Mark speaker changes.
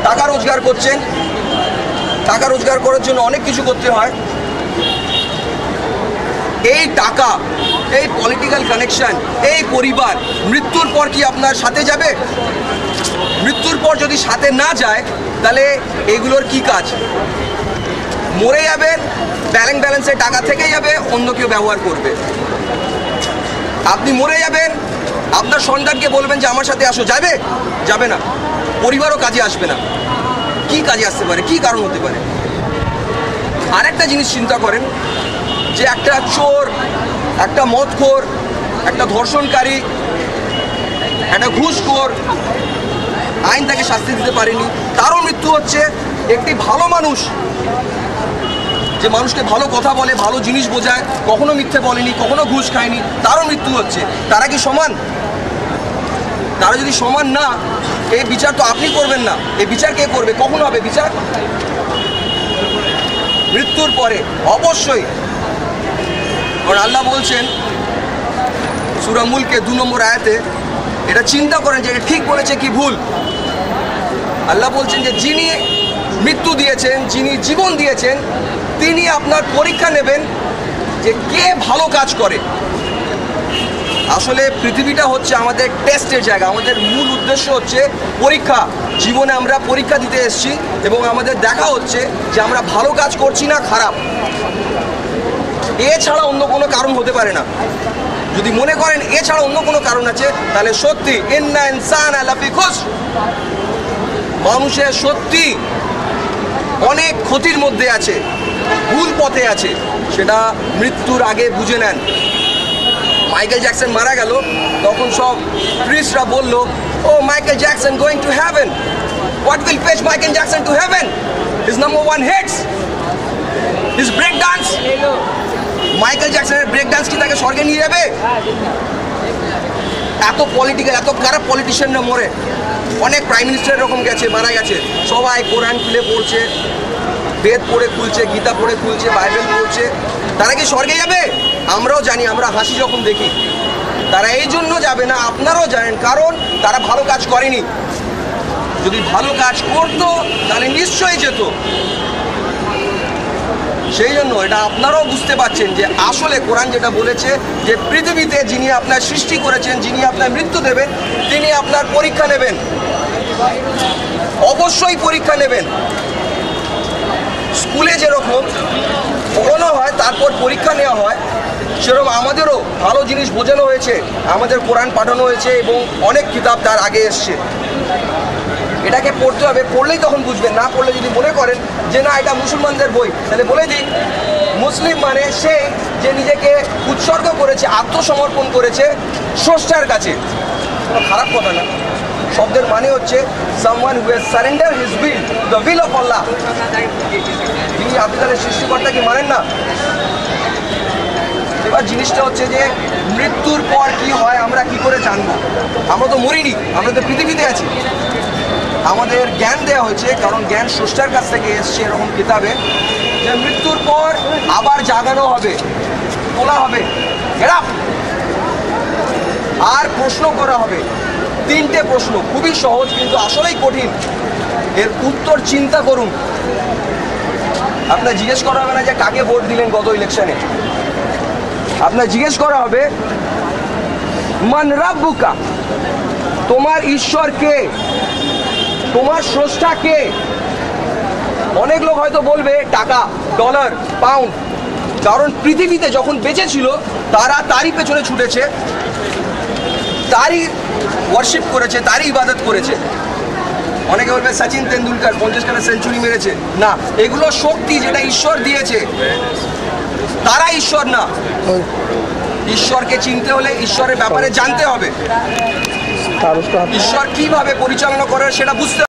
Speaker 1: টাকা রোজগার করছেন, টাকা রোজগার করার জন্য অনেক কিছু করতে হয়। এই টাকা, এই পলিটিক্যাল কানেকশন, এই পরিবার মৃত্যুর পর কি আপনার সাথে যাবে? মৃত্যুর পর যদি সাথে না যায় তাহলে এগুলোর কি কাজ? মরে যাবেন, ব্যালেন্সে টাকা থেকে যাবে, অন্য কেউ ব্যবহার করবে। আপনি মরে যাবেন, আপনার সন্তানকে বলবেন যে আমার সাথে আসো, যাবে? যাবে না। পরিবারও কাজে আসবে না। কি কাজে আসতে পারে? কি কারণ হতে পারে? আরেকটা জিনিস চিন্তা করেন যে একটা চোর, একটা মদখোর, একটা ধর্ষণকারী, একটা ঘুষখোর, আইন তাকে শাস্তি দিতে পারেনি, তারও মৃত্যু হচ্ছে। একটি ভালো মানুষ, যে মানুষকে ভালো কথা বলে, ভালো জিনিস বোঝায়, কখনো মিথ্যে বলেনি, কখনো ঘুষ খায়নি, তারও মৃত্যু হচ্ছে। তারা কি সমান? তারা যদি সমান না, এই বিচার তো আপনি করবেন না। এই বিচার কে করবে? কখন হবে বিচার? মৃত্যুর পরে অবশ্যই। কারণ আল্লাহ বলছেন সূরা মুলকে 2 নম্বর আয়াতে, এটা চিন্তা করেন যে এটা ঠিক বলেছে কি ভুল। আল্লাহ বলছেন যে যিনি মৃত্যু দিয়েছেন, যিনি জীবন দিয়েছেন, তিনি আপনার পরীক্ষা নেবেন যে কে ভালো কাজ করে। আসলে পৃথিবীটা হচ্ছে আমাদের টেস্টের জায়গা। আমাদের মূল উদ্দেশ্য হচ্ছে পরীক্ষা। জীবনে আমরা পরীক্ষা দিতে এসেছি এবং আমাদের দেখা হচ্ছে যে আমরা ভালো কাজ করছি না খারাপ। এছাড়া অন্য কোনো কারণ হতে পারে না। যদি মনে করেন এছাড়া অন্য কোনো কারণ আছে, তাহলে সত্যি ইন্না ইনসানা লাফি খুসর, মানুষের সত্যি অনেক ক্ষতির মধ্যে আছে, ভুল পথে আছে। সেটা মৃত্যুর আগে বুঝে নেন। মাইকেল জ্যাকসন মারা গেল, তখন সব প্রিস্টরা বলল, oh Michael Jackson going to heaven, what will fetch Michael Jackson to heaven? His number 1 hits, his break dance. Michael জ্যাকসনের ব্রেক ডান্স কি তাকে স্বর্গে নিয়ে যাবে? এত পলিটিক্যাল, এত খারাপ পলিটিশিয়ানরা মরে। অনেক প্রাইম মিনিস্টার এরকম গেছে, মারা গেছে। সবাই কোরআন খুলে পড়ছে, বেদ পড়ে খুলছে, গীতা পড়ে খুলছে, বাইবেল পড়ছে। তারা কি স্বর্গে যাবে? আমরাও জানি, আমরা হাসি যখন দেখি। তারা এই জন্য যাবে না, আপনারাও জানেন, কারণ তারা ভালো কাজ করেনি। যদি ভালো কাজ করতো তাহলে নিশ্চয়ই যেত। সেই জন্য এটা আপনারাও বুঝতে পারছেন যে আসলে কোরআন যেটা বলেছে যে পৃথিবীতে যিনি আপনার সৃষ্টি করেছেন, যিনি আপনার মৃত্যু দেবেন, তিনি আপনার পরীক্ষা নেবেন। অবশ্যই পরীক্ষা নেবেন। স্কুলে যেরকম পড়ানো হয় তারপর পরীক্ষা নেওয়া হয়, সেরকম আমাদেরও ভালো জিনিস বোঝানো হয়েছে, আমাদের কোরআন পাঠানো হয়েছে এবং অনেক কিতাব তার আগে এসছে। এটাকে পড়তে হবে, পড়লেই তখন বুঝবেন। না পড়লে যদি মনে করেন যে না এটা মুসলমানদের বই, তাহলে বলে দিই, মুসলিম মানে সে যে নিজেকে উৎসর্গ করেছে, আত্মসমর্পণ করেছে স্রষ্টার কাছে। কোনো খারাপ কথা না। শব্দের মানে হচ্ছে someone who has surrendered his will, the will of Allah। তিনি আপনি তাহলে সৃষ্টিকর্তাকে মানেন না। এবার জিনিসটা হচ্ছে যে মৃত্যুর পর কি হয় আমরা কি করে জানবো? আমরা তো মরিনি, আমরা তো পৃথিবীতে আছি। আমাদের জ্ঞান দেওয়া হয়েছে, কারণ জ্ঞান স্রষ্টার কাছ থেকে এসছে এরকম কিতাবে, যে মৃত্যুর পর আবার জাগানো হবে, তোলা হবে, আর প্রশ্ন করা হবে। 3টে প্রশ্ন, খুবই সহজ কিন্তু আসলেই কঠিন। এর উত্তর চিন্তা করুন। আপনার জিজ্ঞেস করা হবে না যে কাকে ভোট দিলেন গত ইলেকশনে। আপনার জিজ্ঞেস করা হবে মান রাব্বুকা, তোমার ঈশ্বর কে, তোমার স্রষ্টা কে। অনেক লোক হয়তো বলবে টাকা, ডলার, পাউন্ড, কারণ পৃথিবীতে যখন বেঁচে ছিল তারা তারই পেছনে ছুটেছে, তারই ওয়ার্শিপ করেছে, তারই ইবাদত করেছে। অনেকে বলবে সচিন তেন্ডুলকার 50 খানা সেঞ্চুরি মেরেছে। না, এগুলো শক্তি যেটা ঈশ্বর দিয়েছে, তারা ঈশ্বর না। ঈশ্বরকে চিনতে হলে ঈশ্বরের ব্যাপারে জানতে হবে, ঈশ্বর কিভাবে পরিচালনা করে সেটা বুঝতে